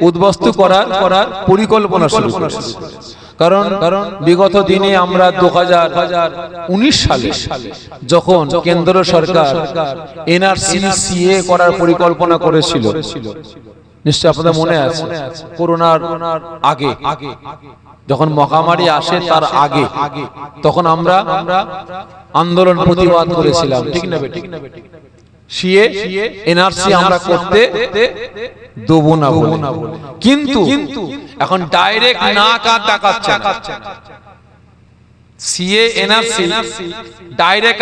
উদ্বস্তু করার পরিকল্পনা শুরু করেছে। কারণ বিগত দিনে আমরা 2019 সালে যখন কেন্দ্র সরকার এনআরসি সিএ করার পরিকল্পনা করেছিল, নিশ্চয় আপনাদের মনে আছে, করোনার আগে, যখন মহামারী আসে তার আগে, তখন আমরা আন্দোলন প্রতিবাদ করেছিলাম, ঠিক না? সিএ এনআরসি আমরা করতে দেবো না বলে। কিন্তু এখন ডাইরেক্ট নাক আর দেখাচ্ছে না, সিএ এনআরসি ডাইরেক্ট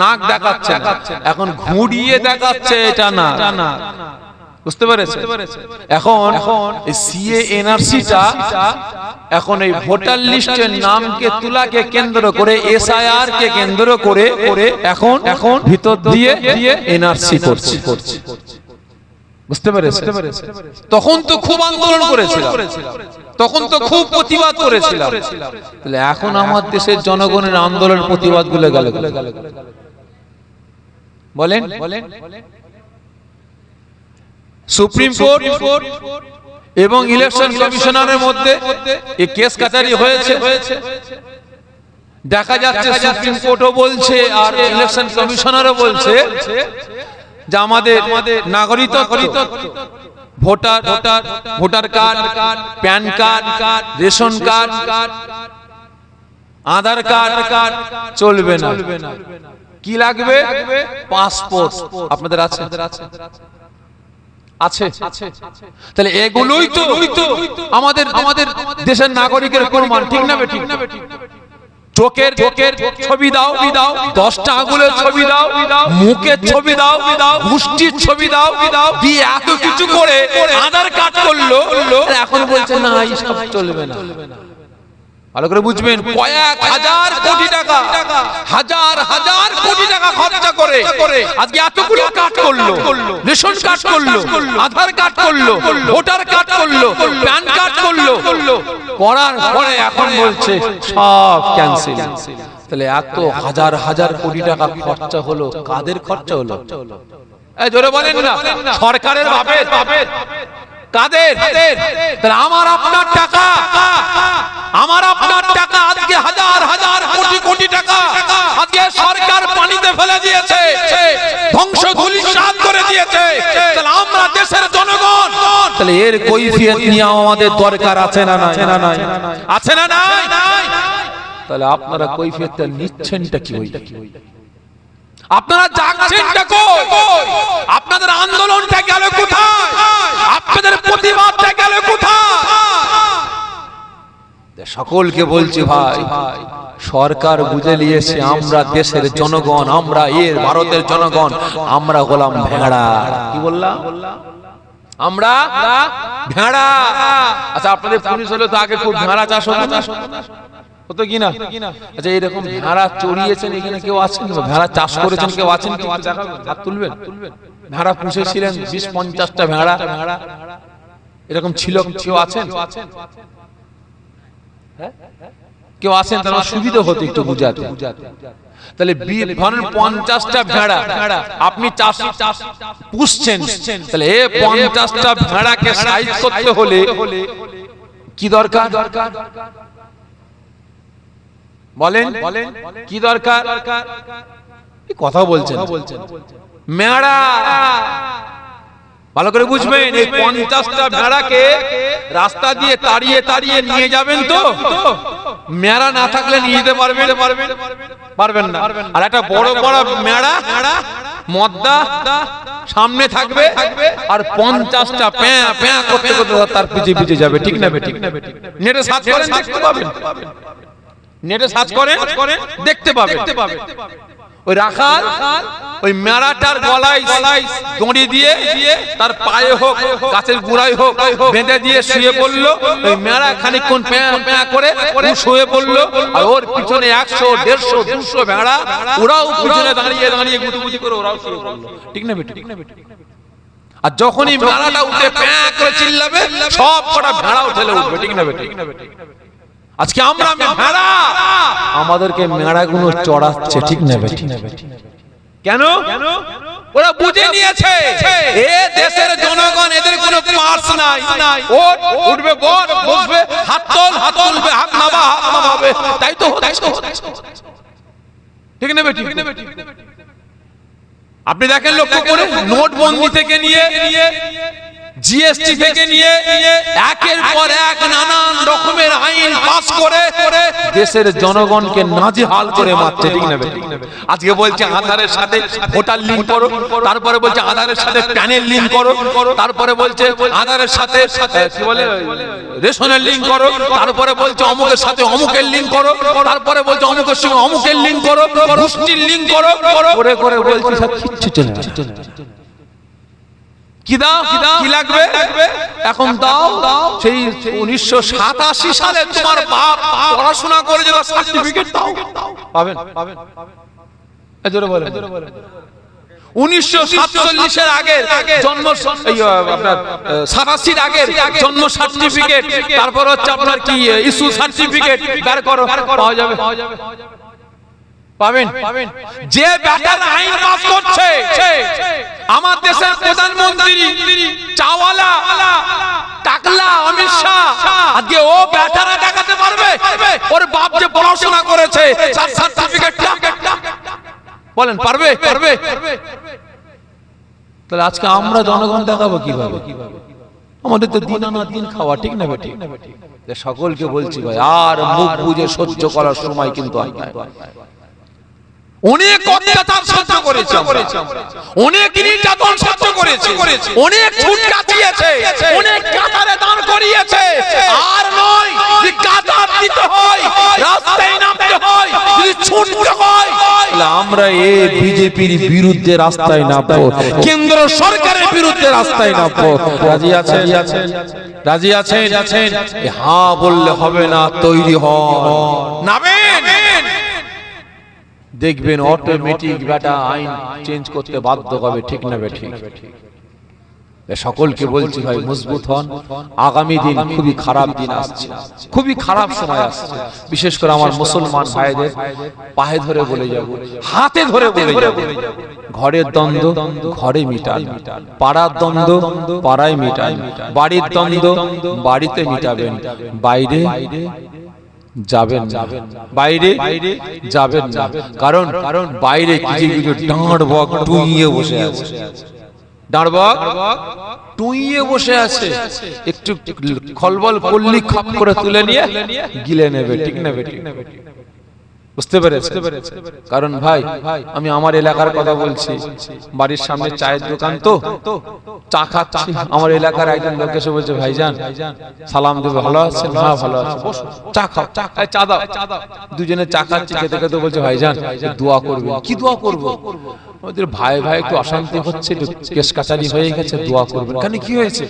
নাক দেখাচ্ছে না, এখন ঘুরিয়ে দেখাচ্ছে এটা না। বুঝতে পেরেছে? এখন সিএ এনআরসিটা এখন এই ভোটার লিস্টের নামকে তুলাকে কেন্দ্র করে, এসআইআর কে কেন্দ্র করে এখন ভিতর দিয়ে এনআরসি করছে। বুঝতে পেরেছে? তখন তো খুব আন্দোলন করেছিলাম, তখন তো খুব প্রতিবাদ করেছিলাম, তাহলে এখন আমার দেশের জনগণের আন্দোলন প্রতিবাদ গুলো গেল বলেন? সুপ্রিম কোর্ট এবং ইলেকশন কমিশনারের মধ্যে এই কেস কাটারি হয়েছে। দেখা যাচ্ছে সুপ্রিম কোর্টও বলছে আর ইলেকশন কমিশনারও বলছে যে আমাদের নাগরিকত্ব, voter card, PAN card, ration card, Aadhaar card চলবে না। কি লাগবে? পাসপোর্ট। আপনাদের আছে? তাহলে এগুলোই তো আমাদের দেশের নাগরিকের প্রমাণ, ঠিক না? চোখের ছবি দাও, 10টা আঙুলের ছবি দাও, মুখের ছবি দাও, মুষ্টির ছবি দাও, দিয়ে এত কিছু করে আধার কার্ড করলো, এখন বলছে না এইসব চলবে না। ভালো করে বুঝবেন, কয়েক হাজার কোটি টাকা, হাজার কোটি টাকা খরচা করে আজকে এতগুলো কার্ড করলো, রেশন কার্ড করলো, আধার কার্ড করলো, ভোটার কার্ড করলো, প্যান কার্ড করলো, করার পরে এখন বলছে সব ক্যান্সেল। তাহলে এত হাজার কোটি টাকা খরচা হলো, কাদের খরচা হলো? এই জোরে বলেন না, সরকারের ভাবে কাদের? তাহলে আমার আপনার টাকা, আজকে হাজার কোটি টাকা আজকে সরকার পানিতে ফেলে দিয়েছে, ধ্বংস ধূলিসাৎ করে দিয়েছে। তাহলে আমরা দেশের জনগণ, তাহলে এর কৈফিয়ত নিয়ে আমাদের দরকার আছে না নাই? আছে না নাই? তাহলে আপনারা কৈফিয়তটা নিচ্ছেনটা কি? আপনারা জাগছেনটা কই? আপনাদের আন্দোলনটা গেল কোথায়? আপনাদের প্রতিবাদটা গেল কোথায়? সকলকে বলছি ভাই, সরকার বুঝে নিয়েছে আমরা দেশের জনগণ, আমরা এর ভারতের জনগণ, আমরা হলাম ভেড়া। কি বললাম? আমরা ভেড়া। আচ্ছা, আপনাদের পুলিশ হলে তো আগে খুব ভেড়া চাষ হতো কি না? আচ্ছা, এরকম ভেড়া চড়িয়েছেন এখানে কেউ আছেন? ভেড়া চাষ করেছেন কেউ আছেন? হাত তুলবেন। ভেড়া পুষেছিলেন 20-50টা ভেড়া এরকম ছিল, কেউ আছেন? কেউ আছেন? তার সুবিধা হতো একটু বুঝাতে। তাহলে 50টা ভেড়া আপনি চাষ পুষছেন, তাহলে 50টা ভেড়াকে সাইজ করতে হলে কি দরকার? বলেন কি দরকার? কথা বলছেন মেড়া। ভালো করে বুঝবেন, এই 50টা ভেড়াকে রাস্তা দিয়ে তাড়িয়ে নিয়ে যাবেন তো? মেড়া না থাকলে নিয়ে যেতে পারবেন না। আর একটা বড় মেড়া মদ্দা সামনে থাকবে আর 50টা প্যাঁ করতে তার পিছে যাবে, ঠিক না? নেটে সার্চ করেন, দেখতে পাবেন। নেটে সার্চ করেন, দেখতে পাবেন। ওই রাখাল ওই মেড়াটার গলায় দড়ি দিয়ে তার পায়ে হোক গাছের গুড়ায় হোক বেঁধে দিয়ে শুয়ে পড়লো। ওই মেড়া খানিকক্ষণ প্যাঁ করে শুয়ে পড়লো, আর ওর পিছনে 100, 150, 200 ভেড়া, ওরাও পিছনে দাঁড়িয়ে গুটি করে ওরাও শুয়ে পড়লো, ঠিক না? আর যখনই মেড়াটা উঠে প্যাঁ করে চিল্লাবে, সব কটা ভেড়া উঠে উঠবে, ঠিক না? আজকে আমরা ভেড়া, আমাদেরকে মেড়াগুলো চড়াচ্ছে, ঠিক না? কেন? ওরা বুঝে নিয়েছে এ দেশের জনগণ এদের কোনো আর্টস নাই। ও উঠবে, বসবে, হাত তুলবে, হাত নামাবে, তাই তো হচ্ছে। ঠিক না বেটি? আপনি দেখেন লক্ষ্য করে, নোটবন্দি থেকে নিয়ে, জিএসটি থেকে নিয়ে একের পর এক নানান রকমের আইন পাস করে দেশের জনগণকে নাজেহাল করে মারছে। ঠিক না বেটি? আজকে বলছে আধারের সাথে ভোটার লিংক করো, তারপরে বলছে আধারের সাথে প্যানের লিংক করো, তারপরে বলছে আধারের সাথে কি বলে রেশনের লিংক করো, তারপরে বলছে অমুকের সাথে অমুকের লিংক করো, তারপরে বলছে অমুকের সঙ্গে অমুকের লিংক করো, গোষ্ঠীর লিংক করো, করে বলছে সব কিচ্ছু চলে না। কি দাও, কি লাগবে এখন দাও। সেই 1987 সালে তোমার বাপ পড়াশোনা করে যে সার্টিফিকেট দাও, পাবেন। এজোরে বলেন। 1947 এর আগে জন্ম, আপনার 87 আগে জন্ম সার্টিফিকেট, তারপর হচ্ছে আপনার কি ইস্যু সার্টিফিকেট বের করো, পাওয়া যাবে, পাবেন। যে ব্যাটার আইন পাস করছে, আমার দেশের প্রধানমন্ত্রী চাওয়ালা টাকলা অমিত শাহ, আজকে ও ব্যাটারা দেখাতে পারবে ওর বাপ যে পড়াশোনা করেছে সার্টিফিকেটটা, বলেন পারবে? তাহলে আজকে আমরা জনগণ দেখাবো কিভাবে? আমাদের তো দিন আনা দিন খাওয়া। ঠিক না বেটি? সকলকে বলছি ভাই, আর মুখ বুঝে সহ্য করার সময় কিন্তু আর নাই। অনেক অত্যাচার সহ্য করেছে, অনেক নির্যাতন সহ্য করেছে, অনেক ছুট কাটিয়েছে, অনেক কাতারে দাঁড় করিয়েছে। আর নয় যে কাতার দিতে হয়, রাস্তায় নামতে হয়, যদি ছুটতে হয়, আমরা এই বিজেপির বিরুদ্ধে রাস্তায় নামবো, কেন্দ্র সরকারের বিরুদ্ধে রাস্তায় নামবো। রাজি আছেন? রাজি আছেন? হ্যাঁ বললে হবে না, তৈরি হন, নামেন, দেখবেন অটোমেটিক বেটা আইন চেঞ্জ করতে বাধ্য হবে। ঠিক না বেঠিক? সকলকে বলছি ভাই, মজবুত হন। আগামী দিন খুবই খারাপ দিন আসছে, খুবই খারাপ সময় আসছে। বিশেষ করে আমার মুসলমান ভাইদের পায়ে ধরে বলে যাব, হাতে ধরে বলে যাব, ঘরের দ্বন্দ্ব ঘরে মিটান, পাড়ার দ্বন্দ্ব পাড়ায় মিটান, বাড়ির দ্বন্দ্ব বাড়িতে মিটাবেন, বাইরে যাবেন, বাইরে যাবেন না। কারণ বাইরে কিছু কিছু ডাঁড় বক টুইয়ে বসে আছে, ডাঁড় বক টুইয়ে বসে আছে, একটু খলবল কল্লি খাপ করে তুলে নিয়ে গিলে নেবে। ঠিক না বেটি? বুঝতে পেরেছে? কারণ ভাই, আমি আমার এলাকার কথা বলছি, বাড়ির সামনে চায়ের দোকান, তো চা খাচ্ছি, আমার এলাকার একজন লোক এসে বলছে, ভাইজান সালাম দেবে, ভালো আছেন? হ্যাঁ ভালো আছি, চা খাও, চা দাও। দুজনে চা খাচ্ছি, খেতে খেতে বলছে, ভাইজান দোয়া করবে। কি দোয়া করবো? ওদের ভাই একটু অশান্তি হচ্ছে, কেস কাচারি হয়ে গেছে, দোয়া করবেন। কেন, কি হয়েছে?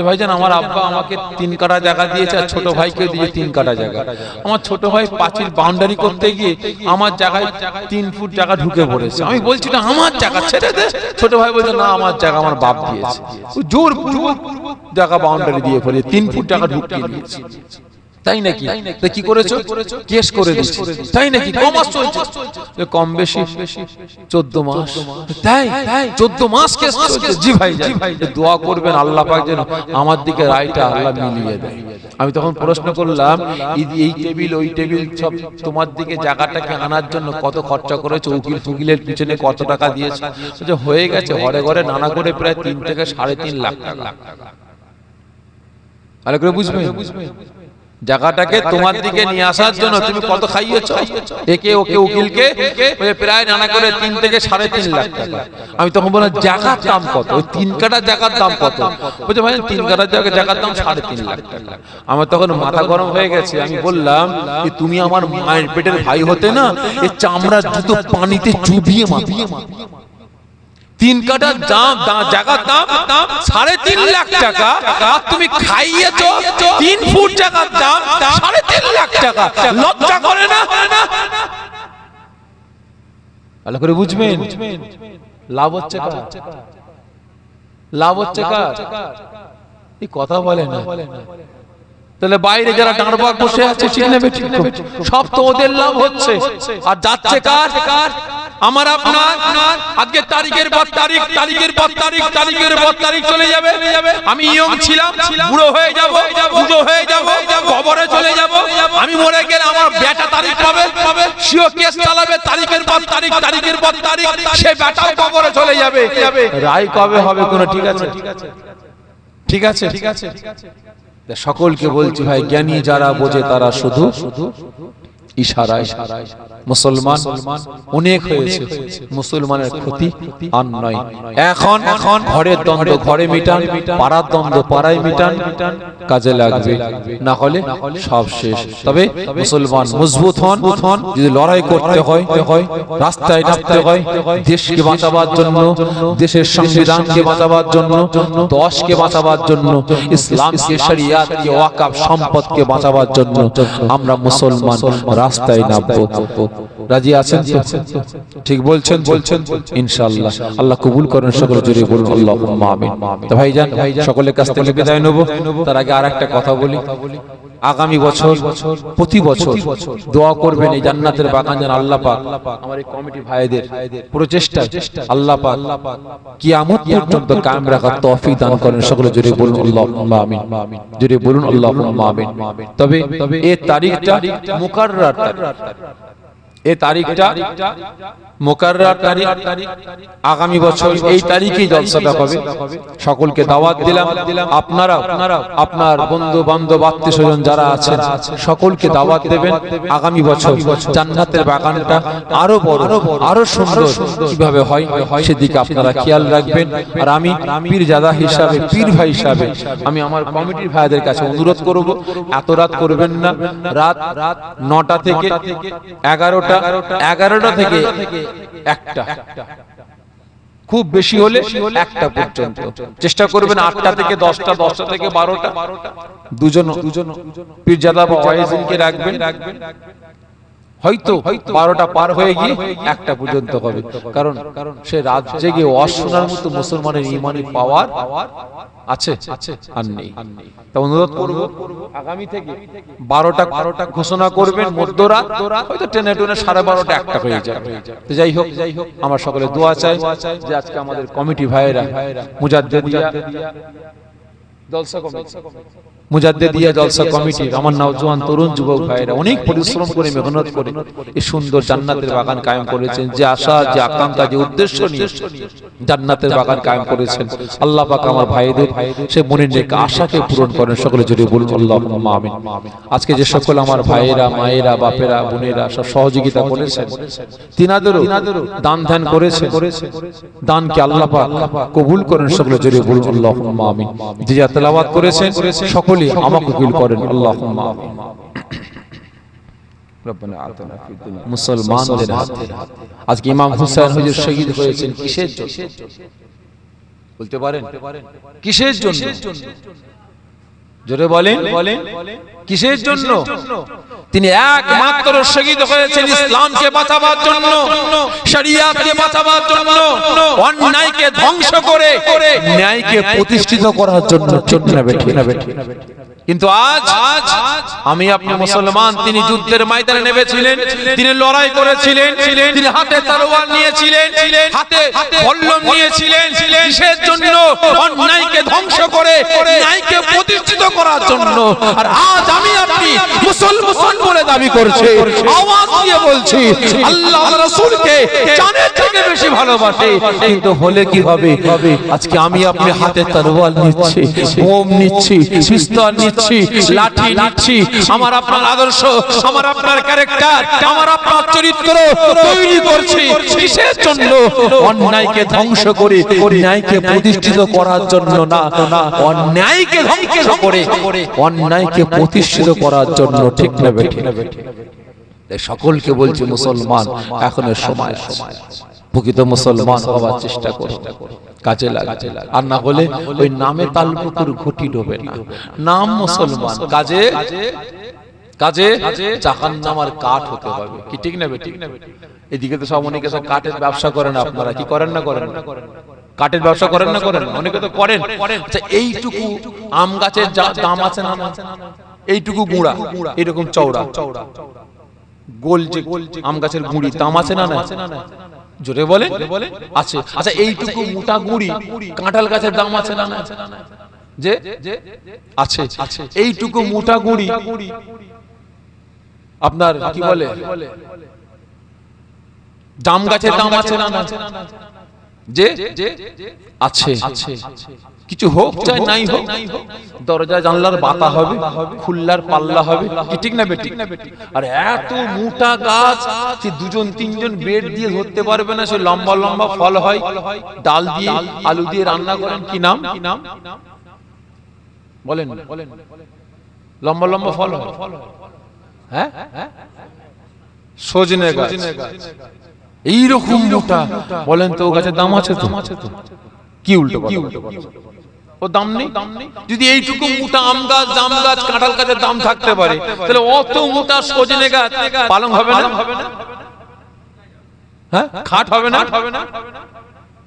ভাইজান আমার আব্বা আমাকে 3 কাঠা জায়গা দিয়েছে, আর ছোট ভাইকে দিয়ে 3 কাঠা জায়গা। আমার ছোট ভাই পাঁচিল বাউন্ডারি করতে গিয়ে আমার জায়গায় 3 ফুট জায়গা ঢুকে পড়েছে। আমি বলছি না আমার জায়গা ছেড়ে দে, ছোট ভাই বলছে না আমার জায়গা আমার বাপ দিয়েছে। জোর পূর্বক জায়গা বাউন্ডারি দিয়ে ফেলে 3 ফুট জায়গা ঢুকিয়ে দিয়েছে। তাই নাকি? কি করেছো? কেস করে দিয়েছে। তাই নাকি? কমাস চলছে, কম বেশি 14 মাস। তাই 14 মাস কেস চলছে। জি ভাই, দোয়া করবেন আল্লাহ পাক যেন আমার দিকে রায়টা আল্লাহ মিলিয়ে দেয়। আমি তখন প্রশ্ন করলাম, এই টেবিল ওই টেবিল সব তোমার দিকে জায়গাটাকে আনার জন্য কত খরচা করেছো? উকিলের পিছনে কত টাকা দিয়েছে? হয়ে গেছে ঘরে ঘরে নানা করে প্রায় 3 থেকে 3.5 লাখ টাকা। ভালো করে বুঝবেন, জায়গাটাকে তোমার দিকে নিয়ে আসার জন্য তুমি কত খাইয়েছো একে ওকে উকিলকে? প্রায় নানা করে 3 থেকে 3.5 লাখ টাকা। আমি তখন বললাম জায়গার দাম কত? ওই 3 কাঠা জায়গার দাম কত? বলছে ভাই 3 কাঠা জায়গার দাম 3.5 লাখ টাকা। আমার তখন মাথা গরম হয়ে গেছে। আমি বললাম তুমি আমার মায়ের পেটের ভাই হতে না, এই চামড়ার জুতো পানিতে চুবিয়ে মাপিয়ে 3 কাঠা জায়গার দাম 3.5 লাখ টাকা, আর তুমি খাইয়েছো 3 ফুট জায়গার দাম 3.5 লাখ টাকা। লজ্জা করে না? ভালো করে বুঝবেন, লাভ হচ্ছে কার? লাভ হচ্ছে কার? এই কথা বলে না। তাহলে বাইরে যারা ডাঁড়বাগ বসে আছে, ঠিক না বেঠিক? সব তো ওদের লাভ হচ্ছে, আর যাচ্ছে কার? আমার আপনার আজকে তারিখের পর তারিখ, তারিখের পর তারিখ, তারিখের পর তারিখ চলে যাবে। আমি ইয়ং ছিলাম, বুড়ো হয়ে যাব, বুড়ো হয়ে যাব, কবরে চলে যাব। আমি মরে গেলে আমার বেটা তারিখ পাবে, সেও কেস চালাবে তারিখের পর তারিখ, তারিখের পর তারিখ, সে বেটাও কবরে চলে যাবে। রায় কবে হবে কোনো ঠিক আছে? ঠিক আছে, ঠিক আছে। সকলকে বলছি ভাই, জ্ঞানী যারা বোঝে তারা শুধু ইশারায়। মুসলমান অনেক হয়েছে, মুসলমানের ক্ষতি আর নয়। এখন ঘরের দ্বন্দ্ব ঘরে মিটান, পাড়ার দ্বন্দ্ব পাড়ায় মিটান, কাজে লাগবে, না হলে সব শেষ। তবে মুসলমান মজবুত হন, যদি লড়াই করতে হয়, রাস্তায় নামতে হয়, দেশকে বাঁচাবার জন্য, দেশের সংবিধানকে বাঁচাবার জন্য, দেশকে বাঁচাবার জন্য, ইসলামকে, শরিয়াতকে, ওয়াকফ সম্পদকে বাঁচাবার জন্য আমরা মুসলমান রাস্তায় নামবো। রাজি আছেন তো? ঠিক বলছেন? ইনশাআল্লাহ আল্লাহ কবুল করেন। সকলে জোরে বলুন আল্লাহুম্মা আমিন। তো ভাইজান, সকলের কাছ থেকে বিদায় নেব। তার আগে আরেকটা কথা বলি, আগামী বছর প্রতি বছর দোয়া করবেন এই জান্নাতের বাগান যেন আল্লাহ পাক আমার এই কমিটি ভাইদের প্রচেষ্টা আল্লাহ পাক কিয়ামত পর্যন্ত কায়েম রাখার তৌফিক দান করেন। সকলে জোরে বলুন আল্লাহুম্মা আমিন, জোরে বলুন আল্লাহুম্মা আমিন। তবে এই তারিখটা মুকাররার তারিখ, এই তারিখটা মুকাররার তারিখ। আগামী বছর এই তারিখেই জলসাটা হবে। সকলকে দাওয়াত দিলাম, আপনারা আপনার বন্ধু বান্ধব আত্মীয় স্বজন যারা আছেন সকলকে দাওয়াত দেবেন। আগামী বছর জান্নাতের বাগানটা আরো বড়, আরো সুন্দর কিভাবে হয় সেদিকে আপনারা খেয়াল রাখবেন। আর আমি পীরজাদা হিসাবে, পীর ভাই হিসাবে আমি আমার কমিটির ভাইদের কাছে অনুরোধ করব, এত রাত করবেন না। রাত 9টা থেকে 11টা, 11টা থেকে 1টা, খুব বেশি হলে 1টা পর্যন্ত চেষ্টা করবেন। 8টা থেকে 10টা, 10টা থেকে 12টা দুজন পীরজাদা বা ওয়াইজিনকে রাখবেন। হয়তো 12টা পার হয়ে গিয়ে 1টা পর্যন্ত হবে, কারণ সে রাত জেগে ওয়াজ শোনার মতো মুসলমানের ঈমানি পাওয়ার আছে আর নেই। তা অনুরোধ করব আগামী থেকে 12টা ঘোষণা করবেন, মধ্যরাত হয়তো টেনে 12:30 1টা হয়ে যাবে। তো যাই হোক, আমার সকলে দোয়া চাই যে আজকে আমাদের কমিটি ভাইয়েরা মুজাদ্দিদিয়া জলসা কমিটি, মুজাদ্দিদিয়া জলসা কমিটি, আমার নওজোয়ান তরুণ যুবক ভাইরা অনেক পরিশ্রম করে, মেহনত করে এই সুন্দর জান্নাতের বাগান কায়েম করেছেন। যে আশা, যে আকাঙ্ক্ষা, যে উদ্দেশ্য নিয়ে জান্নাতের বাগান কায়েম করেছেন, আল্লাহ পাক আমার ভাইদের সে মনের নেক আশাকে পূরণ করেন। সকলে জোরে বলুন আল্লাহুম্মা আমিন। আজকে যে সকল আমার ভাইয়েরা, মায়েরা, বাপেরা, বোনেরা সব সহযোগিতা করেছেন, তিনাদেরও দান ধ্যান করেছেন, দানকে আল্লাহ পাক কবুল করেন। সকলে জোরে বলুন আল্লাহুম্মা আমিন। যে যা তেলাওয়াত করেছেন সকলে আমাকে কবুল করেন আল্লাহুম্মা আমিন। রব্বানা আতিনা ফিদ দুনিয়া, মুসলমানদের হাতে আজকে ইমাম হুসাইন হুজুর শহীদ হয়েছেন কিসের জন্য বলতে পারেন? কিসের জন্য? জোরে বলেন, কিসের জন্য? তিনি একমাত্র শহীদ হয়েছেন ইসলামকে বাঁচাবার জন্য, শরিয়াতকে বাঁচাবার জন্য, অন্যায়কে ধ্বংস করে ন্যায়কে প্রতিষ্ঠিত করার জন্য। ঠিক না বেঠি? কিন্তু আজ আমি আপনি মুসলমান, তিনি যুদ্ধের ময়দানে নেমেছিলেন, তিনি লড়াই করেছিলেন, তিনি হাতে তরোয়াল নিয়েছিলেন, হাতে বল্লম নিয়েছিলেন। কিসের জন্য? অন্যায়কে ধ্বংস করে ন্যায়কে প্রতিষ্ঠিত করার জন্য। আর আজ আমি আপনি মুসলমান বলে দাবি করছি, আওয়াজ দিয়ে বলছি আল্লাহ রাসূলকে জানের থেকে বেশি ভালোবাসে। কিন্তু হলে কি হবে? আজকে আমি আপনি হাতে তরোয়াল নিচ্ছি, বোম নিচ্ছি, পিস্তল নিচ্ছি, লাঠি নিচ্ছি। আমার আপনার আদর্শ, আমার আপনার ক্যারেক্টার, আমার আপনার চরিত্র তৈরি করছি কিসের জন্য? অন্যায়কে ধ্বংস করে ন্যায়কে প্রতিষ্ঠিত করার জন্য না, অন্যায়কে ধ্বংস করে অন্যায়কে প্রতিষ্ঠিত করার জন্য। ঠিক না বেঠি? সকলকে বলছি মুসলমান এখনো সময়, প্রকৃত মুসলমান হওয়ার চেষ্টা করো, কাজে লাগে। আর না হলে ওই নামে তালপুকুর ঘুটি ডোবে না। নাম মুসলমান, কাজে কাজে জাহান্নামের কাঠ হতে হবে। কি ঠিক না বেটি? এদিকে তো সব অনেকে সব কাঠের ব্যবসা করেন। আপনারা কি করেন না করেন? কাঠের ব্যবসা করেন না করেন? অনেকে তো করেন। আচ্ছা, এইটুকু আম গাছের দাম আছে না? এইটুকু গুঁড়া, এরকম চওড়া গোল যে আম গাছের গুঁড়ি দাম আছে না? জোরে বলেন আছে। আচ্ছা এইটুকু মোটা গুড়ি কাঁঠাল গাছের দাম আছে না? যে আছে। এইটুকু মোটা গুড়ি আপনার কি বলে জাম গাছের দাম আছে না? যে আছে। কিছু হোক চাই নাই হোক, দরজা জানলার বাতা হবে, খুললার পাল্লা হবে, কি ঠিক না বেটি? আর এত মোটা গাছ যে দুজন তিনজন বেড দিয়ে ধরতে পারবে না, সে লম্বা লম্বা ফল হয়, ডাল দিয়ে আলু দিয়ে রান্না করেন, কি নাম বলেন? লম্বা লম্বা ফল হয়, হ্যাঁ সজনে গাছ এইরকম মোটা। বলেন তো ও গাছের দাম আছে তো? কি উল্টো ও দাম নেই? যদি এইটুকু মোটা আম গাছ, জাম গাছ, কাঁঠাল গাছের দাম থাকতে পারে, তাহলে অত মোটা সজনে গাছ পালং হবে না? হ্যাঁ খাট হবে না?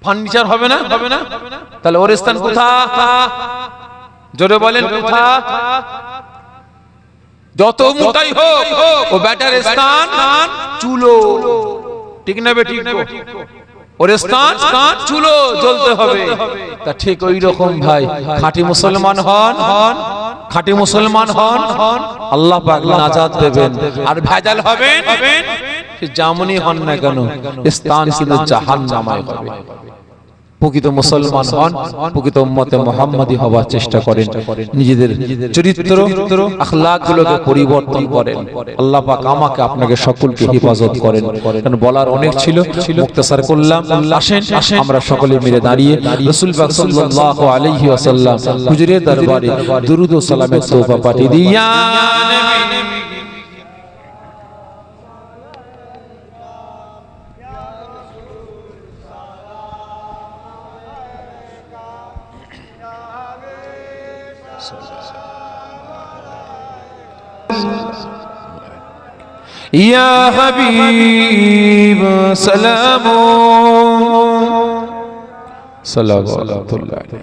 ফার্নিচার হবে না? তাহলে ওর স্থান কোথা? জোরে বলেন কোথা? যত মোটাই হোক ও ব্যাটার স্থান চুলো, ঠিক না বেটি? ওর স্থান চুলো জ্বলতে হবে। তা ঠিক ওই রকম ভাই খাঁটি মুসলমান হন, খাঁটি মুসলমান হন, আল্লাহ পাক নাজাত দেবেন। আর ভেজাল হবেন সে যেমনই হন না কেন, স্থান কিন্তু জাহান্নামে হবে। প্রকৃত মুসলমান হন, প্রকৃত উম্মতে মুহাম্মাদি হওয়ার চেষ্টা করেন, নিজেদের চরিত্র আখলাক গুলোকে পরিবর্তন করেন। আল্লাহ পাক আমাকে আপনাকে সকলকে হেফাজত করেন। কারণ বলার অনেক ছিল, মুক্তাসার করলাম। আসেন আমরা সকলে মিলে দাঁড়িয়ে রাসূল পাক সাল্লাল্লাহু আলাইহি ওয়াসাল্লাম হুজুরের দরবারে দুরূদ ও সালামের তোহফা পাঠিয়ে দিই। ইয়া নবী ইয়া হাবিব সালাম সাল্লাল্লাহু আলাইহি।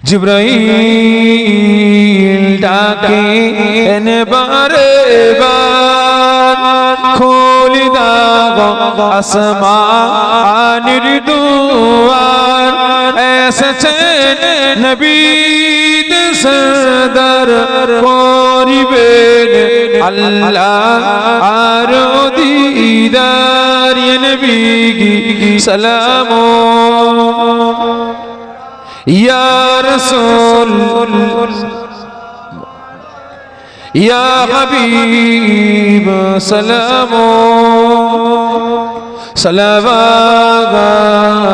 জিবরাইল ডাকে এনে বারে বার, খুলে দাও আসমানের দুয়ার, এসেছেন নবী সরদার, করিবেন আল্লাহ আর দিদার। ইয়া নবী সালাম ইয়া রাসূল ইয়া হাবিব সালাম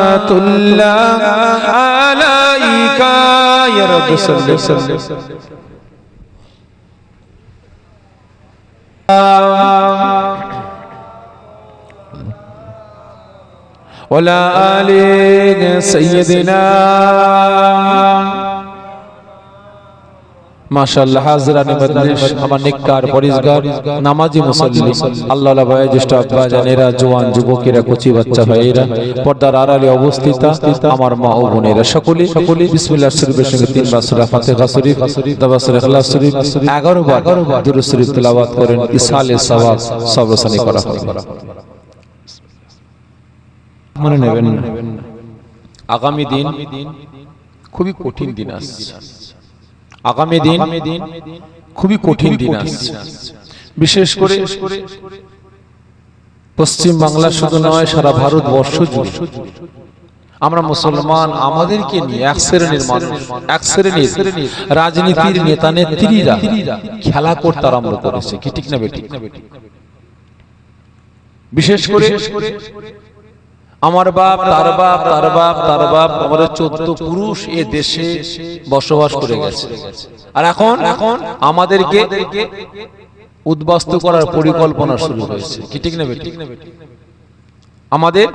সালাওয়াতুল্লাহ আলাইকা ইয়া রাব্বি সাল্লাল্লাহু ওয়ালা আলি সাইয়্যিদিনা। মাশাআল্লাহ হাজরানে মজলিস, আমার নেককার পরিজগার নামাজি মুসল্লি আল্লাহর ভয়ে জ্যেষ্ঠ আব্বা জানেরা, জওয়ান যুবকেরা, কচি বাচ্চা ভাইয়েরা, পর্দার আড়ালে অবস্থিত আমার মা ও বোনেরা, সকলে বিসমিল্লাহির শরীফের সঙ্গে 3 বার সূরা ফাতিহা শরীফ, 10 বার সূরা ইখলাস শরীফ, 11 বার দুরূদ শরীফ তেলাওয়াত করেন। ইসালে সওয়াব সবরসানি করা হবে। মনে নেবেন আগামী দিন খুবই কঠিন দিন আসছে। আগামী দিন খুবই কঠিন দিন আসছে। বিশেষ করে পশ্চিম বাংলা শুধু নয়, সারা ভারতবর্ষ জুড়ে আমরা মুসলমান আমাদেরকে নিয়ে এক শ্রেণীর মানুষ, এক শ্রেণীর রাজনীতির নেতা নেত্রীরা খেলা করতে আরম্ভ করেছে, কি ঠিক না বেটি? বিশেষ করে আমার বাপ, তার বাপ, তার বাপ, তার বাপ, আমাদের 14 পুরুষ এ দেশে বসবাস করে গেছে। আর এখন আমাদেরকে উদ্বাস্তু করার পরিকল্পনা শুরু হয়েছে, কি ঠিক না বেটি? আমাদের